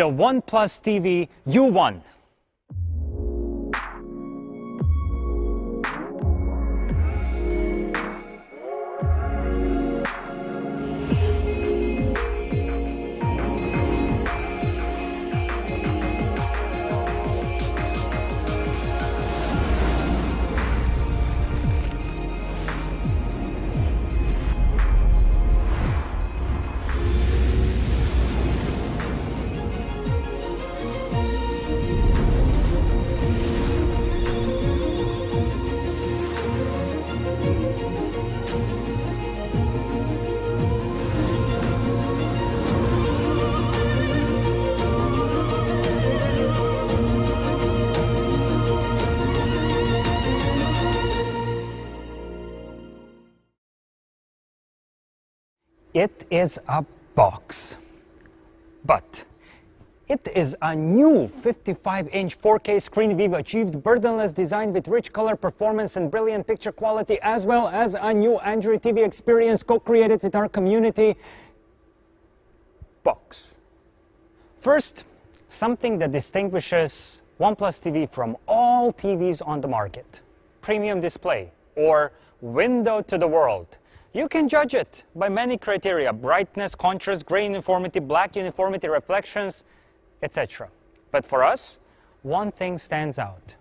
the OnePlus TV U. It is a box, but it is a new 55-inch 4K screen. We've achieved burdenless design with rich color performance and brilliant picture quality, as well as a new Android TV experience co-created with our community. Box. First, something that distinguishes OnePlus TV from all TVs on the market. Premium display, or window to the world. You can judge it by many criteria: brightness, contrast, gray uniformity, black uniformity, reflections, etc. But for us, one thing stands out.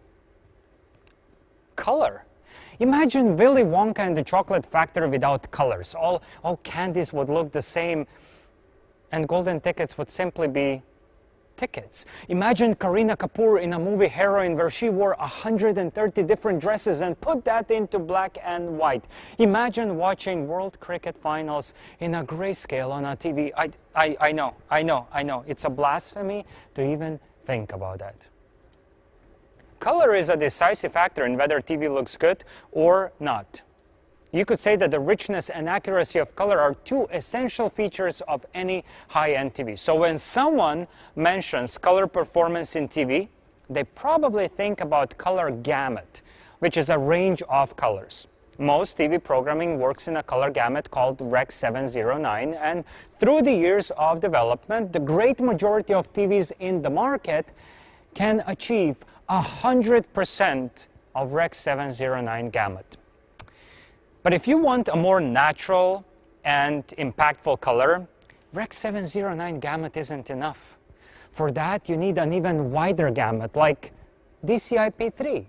Color. Imagine Willy Wonka and the Chocolate Factory without colors. All candies would look the same, and golden tickets would simply be tickets. Imagine Kareena Kapoor in a movie Heroine where she wore 130 different dresses and put that into black and white. Imagine watching World Cricket Finals in a grayscale on a TV. I know. It's a blasphemy to even think about that. Color is a decisive factor in whether TV looks good or not. You could say that the richness and accuracy of color are two essential features of any high-end TV. So when someone mentions color performance in TV, they probably think about color gamut, which is a range of colors. Most TV programming works in a color gamut called Rec. 709, and through the years of development, the great majority of TVs in the market can achieve 100% of Rec. 709 gamut. But if you want a more natural and impactful color, Rec. 709 gamut isn't enough. For that, you need an even wider gamut, like DCI-P3.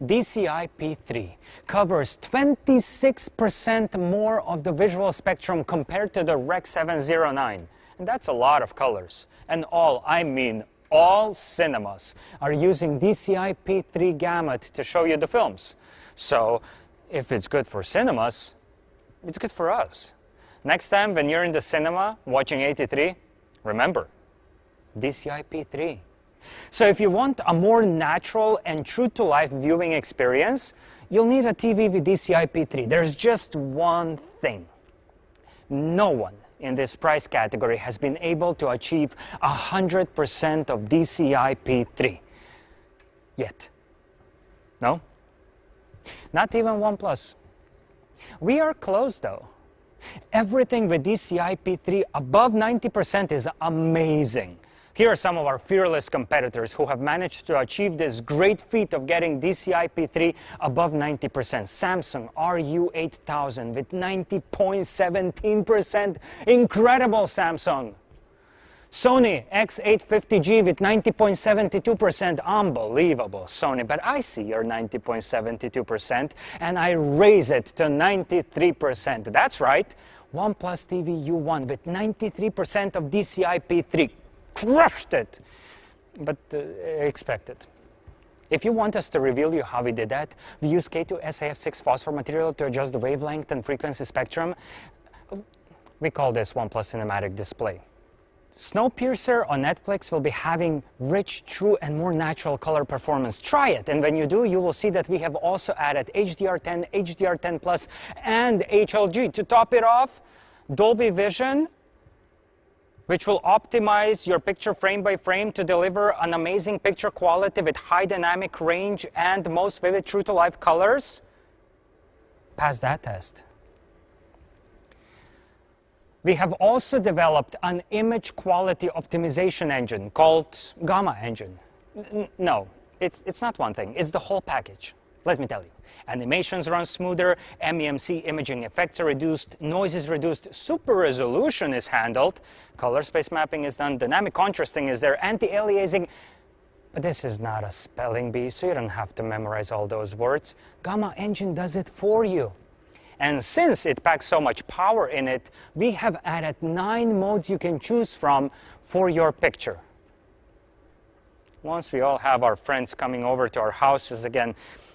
DCI-P3 covers 26% more of the visual spectrum compared to the Rec. 709. And that's a lot of colors. And I mean all cinemas are using DCI-P3 gamut to show you the films. So if it's good for cinemas, it's good for us. Next time when you're in the cinema watching 83, remember, DCI-P3. So if you want a more natural and true-to-life viewing experience, you'll need a TV with DCI-P3. There's just one thing. No one in this price category has been able to achieve 100% of DCI-P3 yet. No? Not even OnePlus. We are close though. Everything with DCI-P3 above 90% is amazing. Here are some of our fearless competitors who have managed to achieve this great feat of getting DCI-P3 above 90%. Samsung RU8000 with 90.17%. Incredible, Samsung. Sony X850G with 90.72%, unbelievable, Sony, but I see your 90.72% and I raise it to 93%. That's right, OnePlus TV U with 93% of DCI-P3, crushed it, but expected. If you want us to reveal you how we did that, we use K2 SAF6 phosphor material to adjust the wavelength and frequency spectrum. We call this OnePlus Cinematic Display. Snowpiercer on Netflix will be having rich, true, and more natural color performance. Try it, and when you do, you will see that we have also added HDR10, HDR10 Plus, and HLG. To top it off, Dolby Vision, which will optimize your picture frame by frame to deliver an amazing picture quality with high dynamic range and most vivid true-to-life colors. Pass that test. We have also developed an image quality optimization engine called Gamma Engine. No, it's not one thing, it's the whole package. Let me tell you. Animations run smoother, MEMC imaging effects are reduced, noise is reduced, super resolution is handled, color space mapping is done, dynamic contrasting is there, anti-aliasing. But this is not a spelling bee, so you don't have to memorize all those words. Gamma Engine does it for you. And since it packs so much power in it, we have added 9 modes you can choose from for your picture. Once we all have our friends coming over to our houses again,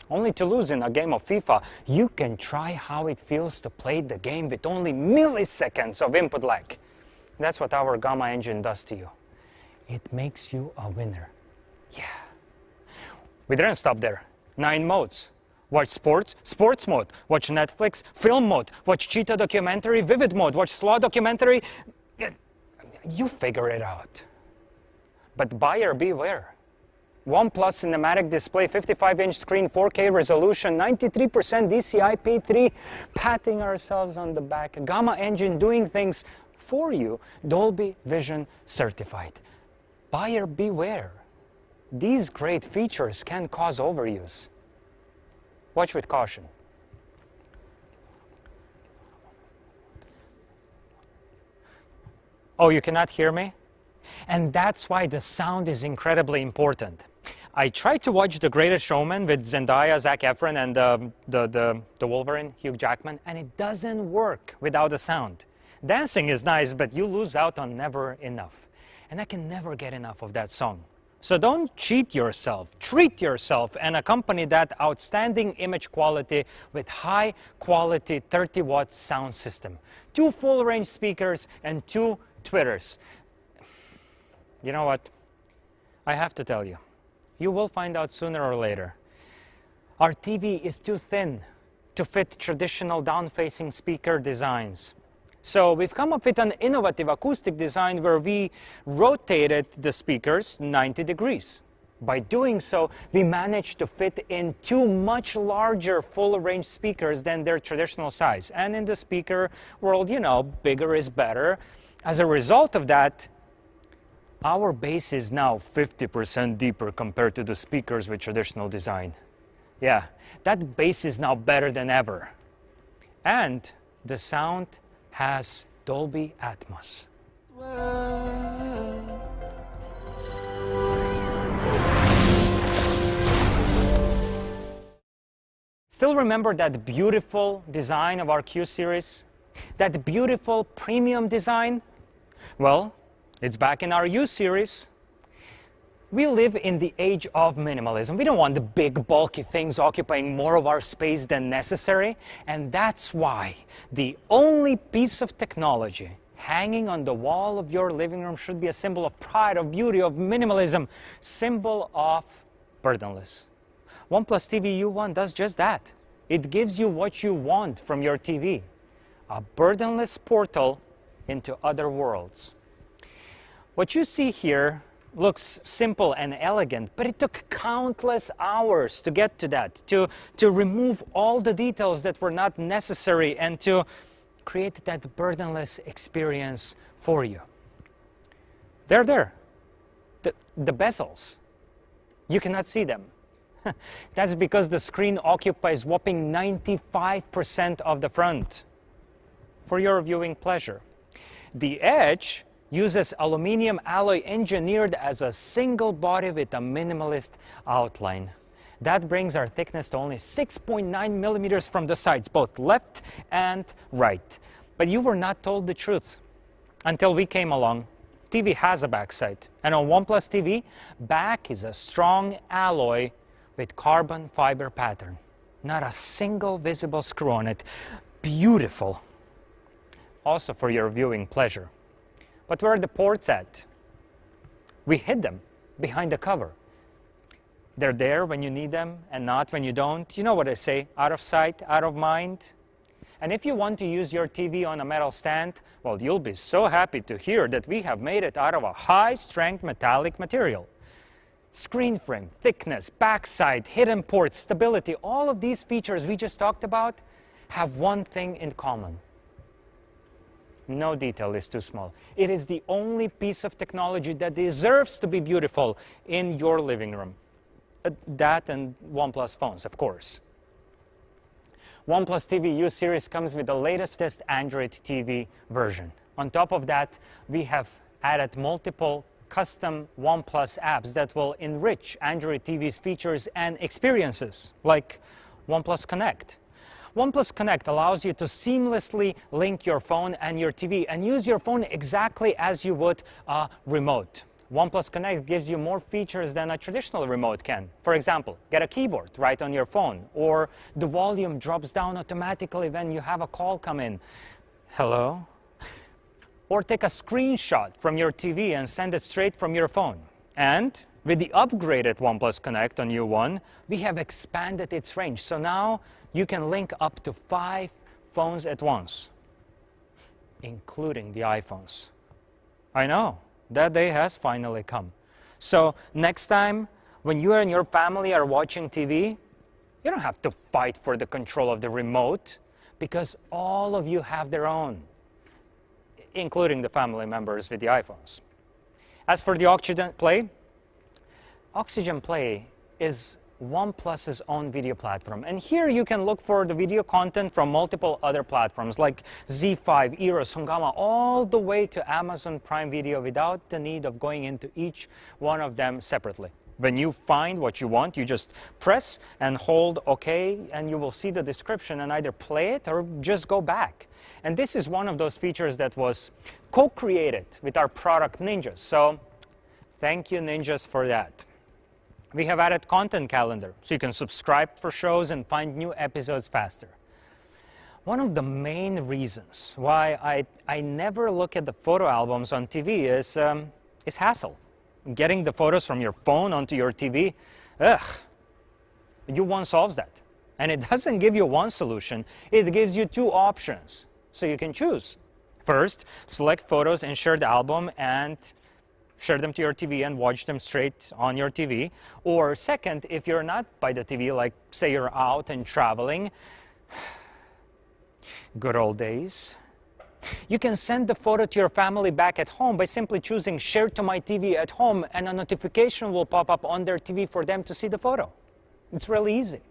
only to lose in a game of FIFA, you can try how it feels to play the game with only milliseconds of input lag. That's what our Gamma Engine does to you. It makes you a winner. Yeah. We didn't stop there. 9 modes. Watch sports, sports mode. Watch Netflix, film mode. Watch cheetah documentary, vivid mode. Watch slow documentary. You figure it out. But buyer beware. OnePlus cinematic display, 55-inch screen, 4K resolution, 93% DCI-P3, patting ourselves on the back. Gamma Engine doing things for you, Dolby Vision certified. Buyer beware. These great features can cause overuse. Watch with caution. Oh, you cannot hear me? And that's why the sound is incredibly important. I tried to watch The Greatest Showman with Zendaya, Zac Efron, and the Wolverine, Hugh Jackman, and it doesn't work without the sound. Dancing is nice, but you lose out on Never Enough. And I can never get enough of that song. So don't cheat yourself, treat yourself, and accompany that outstanding image quality with high-quality 30-watt sound system. 2 full-range speakers and 2 tweeters. You know what? I have to tell you. You will find out sooner or later. Our TV is too thin to fit traditional down-facing speaker designs. So we've come up with an innovative acoustic design where we rotated the speakers 90 degrees. By doing so, we managed to fit in 2 much larger full-range speakers than their traditional size. And in the speaker world, you know, bigger is better. As a result of that, our bass is now 50% deeper compared to the speakers with traditional design. Yeah, that bass is now better than ever. And the sound has Dolby Atmos. Still remember that beautiful design of our Q series? That beautiful premium design? Well, it's back in our U series. We live in the age of minimalism. We don't want the big, bulky things occupying more of our space than necessary. And that's why the only piece of technology hanging on the wall of your living room should be a symbol of pride, of beauty, of minimalism, symbol of burdenless. OnePlus TV U does just that. It gives you what you want from your TV, a burdenless portal into other worlds. What you see here looks simple and elegant, but it took countless hours to get to that, to remove all the details that were not necessary and to create that burdenless experience for you. They're there. The bezels. You cannot see them. That's because the screen occupies whopping 95% of the front for your viewing pleasure. The edge uses aluminum alloy engineered as a single body with a minimalist outline. That brings our thickness to only 6.9 millimeters from the sides, both left and right. But you were not told the truth until we came along. TV has a backside, and on OnePlus TV, back is a strong alloy with carbon fiber pattern. Not a single visible screw on it. Beautiful. Also for your viewing pleasure. But where are the ports at? We hid them behind the cover. They're there when you need them and not when you don't. You know what I say, out of sight, out of mind. And if you want to use your TV on a metal stand, well, you'll be so happy to hear that we have made it out of a high-strength metallic material. Screen frame, thickness, backside, hidden ports, stability, all of these features we just talked about have one thing in common. No detail is too small. It is the only piece of technology that deserves to be beautiful in your living room. That and OnePlus phones, of course. OnePlus TV U Series comes with the latest Android TV version. On top of that, we have added multiple custom OnePlus apps that will enrich Android TV's features and experiences, like OnePlus Connect. OnePlus Connect allows you to seamlessly link your phone and your TV and use your phone exactly as you would a remote. OnePlus Connect gives you more features than a traditional remote can. For example, get a keyboard right on your phone, or the volume drops down automatically when you have a call come in. Hello? Or take a screenshot from your TV and send it straight from your phone. And with the upgraded OnePlus Connect on U1, we have expanded its range. So now you can link up to 5 phones at once, including the iPhones. I know, that day has finally come. So next time, when you and your family are watching TV, you don't have to fight for the control of the remote, because all of you have their own, including the family members with the iPhones. As for the Oxygen Play is OnePlus's own video platform. And here you can look for the video content from multiple other platforms like Z5, Eros, Hungama, all the way to Amazon Prime Video without the need of going into each one of them separately. When you find what you want, you just press and hold OK, and you will see the description and either play it or just go back. And this is one of those features that was co-created with our product Ninjas. So thank you, Ninjas, for that. We have added content calendar, so you can subscribe for shows and find new episodes faster. One of the main reasons why I never look at the photo albums on TV is hassle. Getting the photos from your phone onto your TV, U1 solves that. And it doesn't give you one solution, it gives you 2 options, so you can choose. First, select photos and share the album and share them to your TV and watch them straight on your TV. Or second, if you're not by the TV, like say you're out and traveling, good old days, you can send the photo to your family back at home by simply choosing Share to my TV at home, and a notification will pop up on their TV for them to see the photo. It's really easy.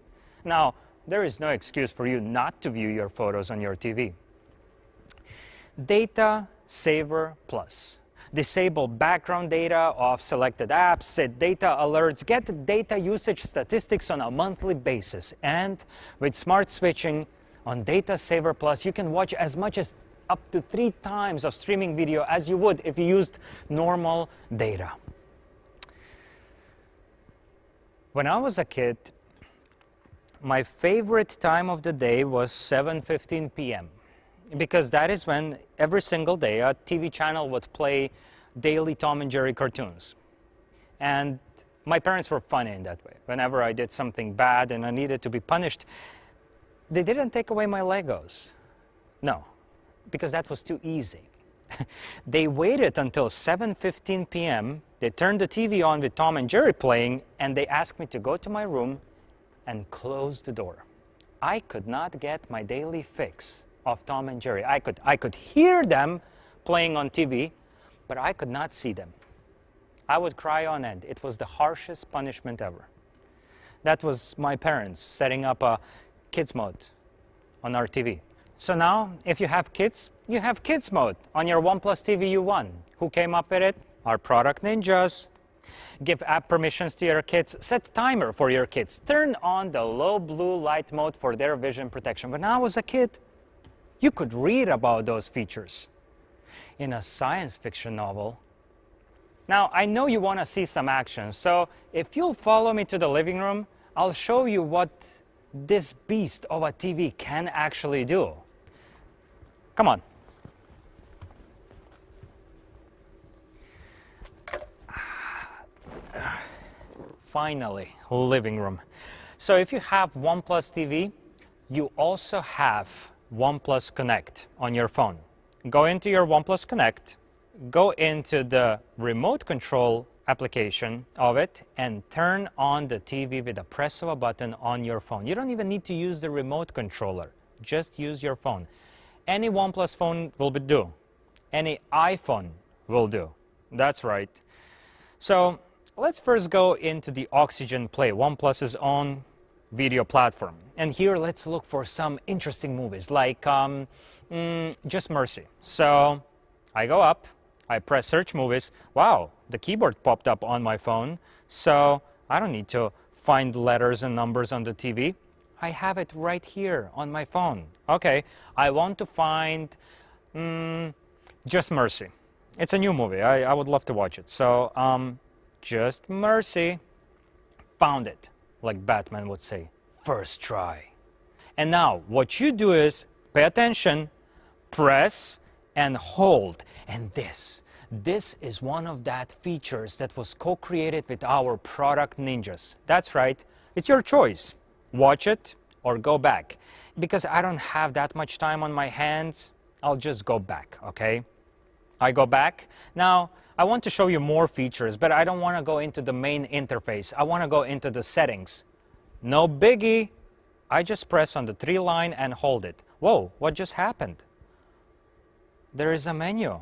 Now, there is no excuse for you not to view your photos on your TV. Data Saver Plus. Disable background data of selected apps, set data alerts, get data usage statistics on a monthly basis. And with smart switching on Data Saver Plus, you can watch as much as up to 3 times of streaming video as you would if you used normal data. When I was a kid, my favorite time of the day was 7:15 p.m. because that is when every single day a TV channel would play daily Tom and Jerry cartoons. And my parents were funny in that way. Whenever I did something bad and I needed to be punished, they didn't take away my Legos. No, because that was too easy. They waited until 7:15 p.m., they turned the TV on with Tom and Jerry playing, and they asked me to go to my room and close the door. I could not get my daily fix of Tom and Jerry. I could hear them playing on TV, but I could not see them. I would cry on end. It was the harshest punishment ever. That was my parents setting up a kids mode on our TV. So now, if you have kids mode on your OnePlus TV U1. Who came up with it? Our product Ninjas. Give app permissions to your kids. Set timer for your kids. Turn on the low blue light mode for their vision protection. When I was a kid, you could read about those features in a science fiction novel. Now, I know you want to see some action, so if you'll follow me to the living room, I'll show you what this beast of a TV can actually do. Come on. Finally, living room. So if you have OnePlus TV, you also have OnePlus Connect on your phone. Go into your OnePlus Connect, go into the remote control application of it, and turn on the TV with a press of a button on your phone. You don't even need to use the remote controller. Just use your phone. Any OnePlus phone will do. Any iPhone will do. That's right. So let's first go into the Oxygen Play, OnePlus's own video platform. And here let's look for some interesting movies like Just Mercy. So I go up, I press search movies. Wow, the keyboard popped up on my phone. So I don't need to find letters and numbers on the TV. I have it right here on my phone. Okay, I want to find Just Mercy. It's a new movie. I would love to watch it. So Just Mercy. Found it, like Batman would say, first try. And now what you do is pay attention, press and hold. And this is one of that features that was co-created with our product ninjas. That's right, it's your choice. Watch it or go back. Because I don't have that much time on my hands, I'll just go back, okay? I go back. Now, I want to show you more features, but I don't want to go into the main interface. I want to go into the settings. No biggie. I just press on the 3 line and hold it. Whoa, what just happened? There is a menu.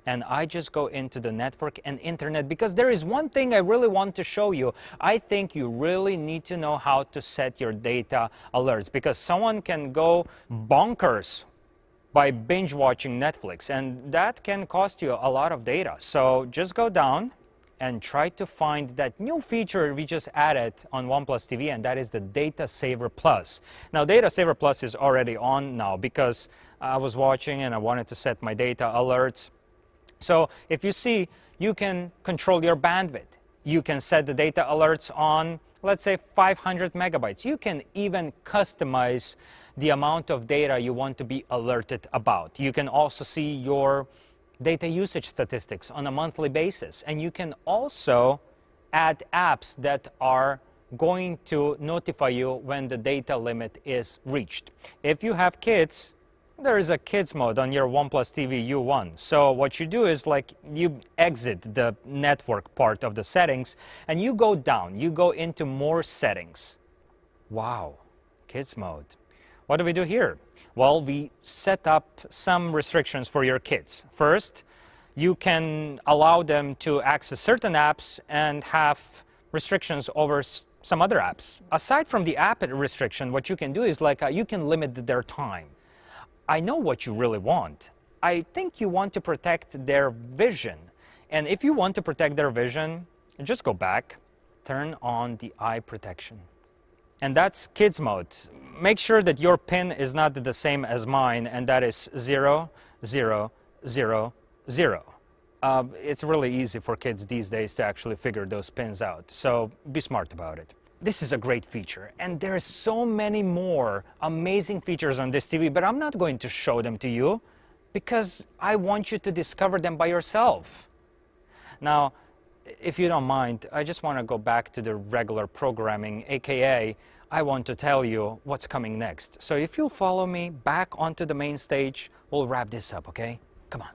And I just go into the network and internet because there is one thing I really want to show you. I think you really need to know how to set your data alerts because someone can go bonkers by binge watching Netflix, and that can cost you a lot of data. So just go down and try to find that new feature we just added on OnePlus TV, and that is the Data Saver Plus. Now, Data Saver Plus is already on now because I was watching and I wanted to set my data alerts. So if you see, you can control your bandwidth. You can set the data alerts on, let's say, 500 megabytes. You can even customize the amount of data you want to be alerted about. You can also see your data usage statistics on a monthly basis. And you can also add apps that are going to notify you when the data limit is reached. If you have kids, there is a kids mode on your OnePlus TV U1. So what you do is like you exit the network part of the settings and you go down, you go into more settings. Wow, kids mode. What do we do here? Well, we set up some restrictions for your kids. First, you can allow them to access certain apps and have restrictions over some other apps. Aside from the app restriction, what you can do is like you can limit their time. I know what you really want. I think you want to protect their vision. And if you want to protect their vision, just go back, turn on the eye protection. And that's kids mode. Make sure that your pin is not the same as mine, and that is 0, 0, 0, 0. It's really easy for kids these days to actually figure those pins out. So be smart about it. This is a great feature, and there's so many more amazing features on this TV, but I'm not going to show them to you because I want you to discover them by yourself. Now, if you don't mind, I just want to go back to the regular programming, aka I want to tell you what's coming next. So if you'll follow me back onto the main stage, we'll wrap this up, okay? Come on.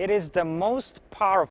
It is the most powerful